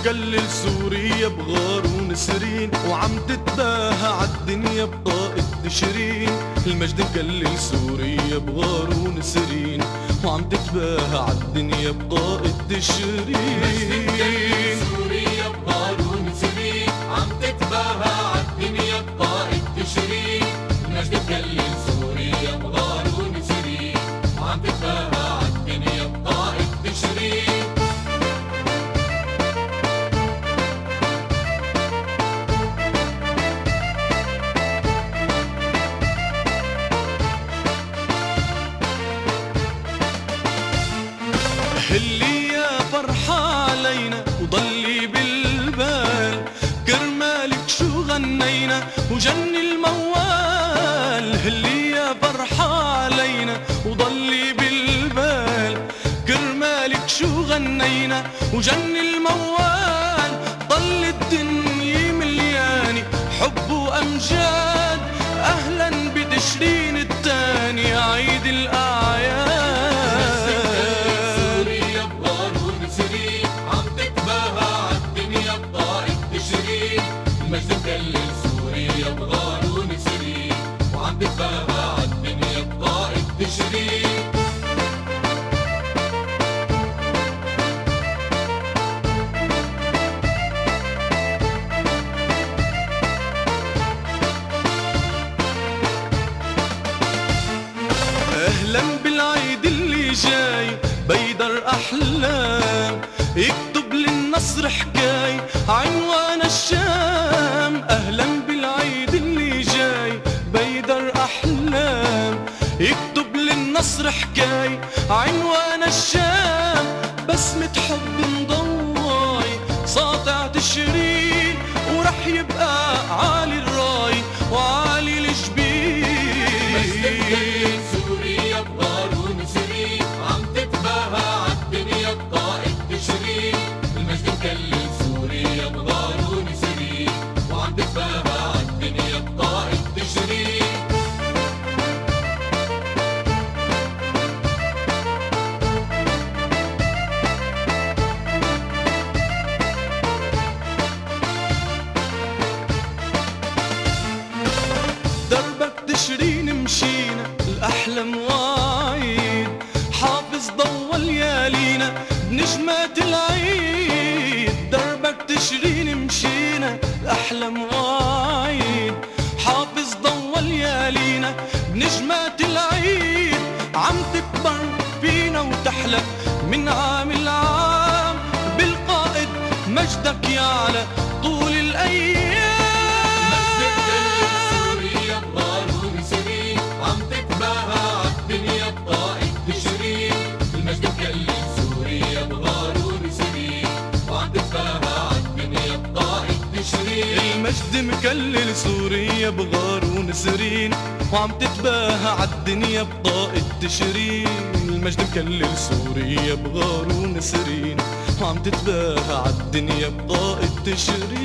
مكلل سوريا بغار ونسرين، وعم تتباهى عالدنيا بقائد تشرين. المجد مكلل سوريا بغار ونسرين، وعم تتباهى عالدنيا بقائد تشرين. سوريا بغار ونسرين، عم تتباهى عالدنيا بقائد تشرين. المجد مكلل سوريا بغار ونسرين، وعم تتباهى عالدنيا بقائد تشرين. هلي يا فرحة علينا وضلي بالبال، كرمالك شو غنينا وجن الموال. هلي يا فرحة علينا وضلي بالبال، كرمالك شو غنينا وجن الموال. ضل الدنيا مليانة حب وأمجاد، أهلا بتشرين التاني عيد الأعياد. المجد مكلل سوريا بغار ونسرين، وعم تتباهى عالدنيا بقائد تشرين. أهلا بالعيد اللي جاي بيدر أحلام، يكتب للنصر حكاي عنوان الشام. أهلا بالعيد اللي جاي بيدر أحلام، يكتب للنصر حكاي عنوان الشام. بسمة حب مضواي ساطع تشرين، ورح يبقى عالي الراي وعالي الجبين. سوريا بغار ونسرين، عم تتباهى عالدنيا بقائد تشرين. المجد مكلل سوريا بغار ونسرين، وعم تتباهى عالدنيا بقائد تشرين. دربك تشرين مشينا الأحلام وعيد، حافظ ضوى ليالينا بنجمات العيد. دربك تشرين مشينا الأحلام وعيد، حافظ ضوى ليالينا بنجمات العيد. عم تكبر فينا وتحلى من عام لعام، بالقائد مجدك يعلى طول الأيام. المجد مكلل سوريا بغار ونسرين، وعم تتباهى عالدنيا بقائد تشرين. المجد مكلل سوريا بغار ونسرين، وعم تتباهى عالدنيا بقائد تشرين. المجد مكلل سوريا بغار ونسرين، وعم تتباهى عالدنيا بقائد تشرين.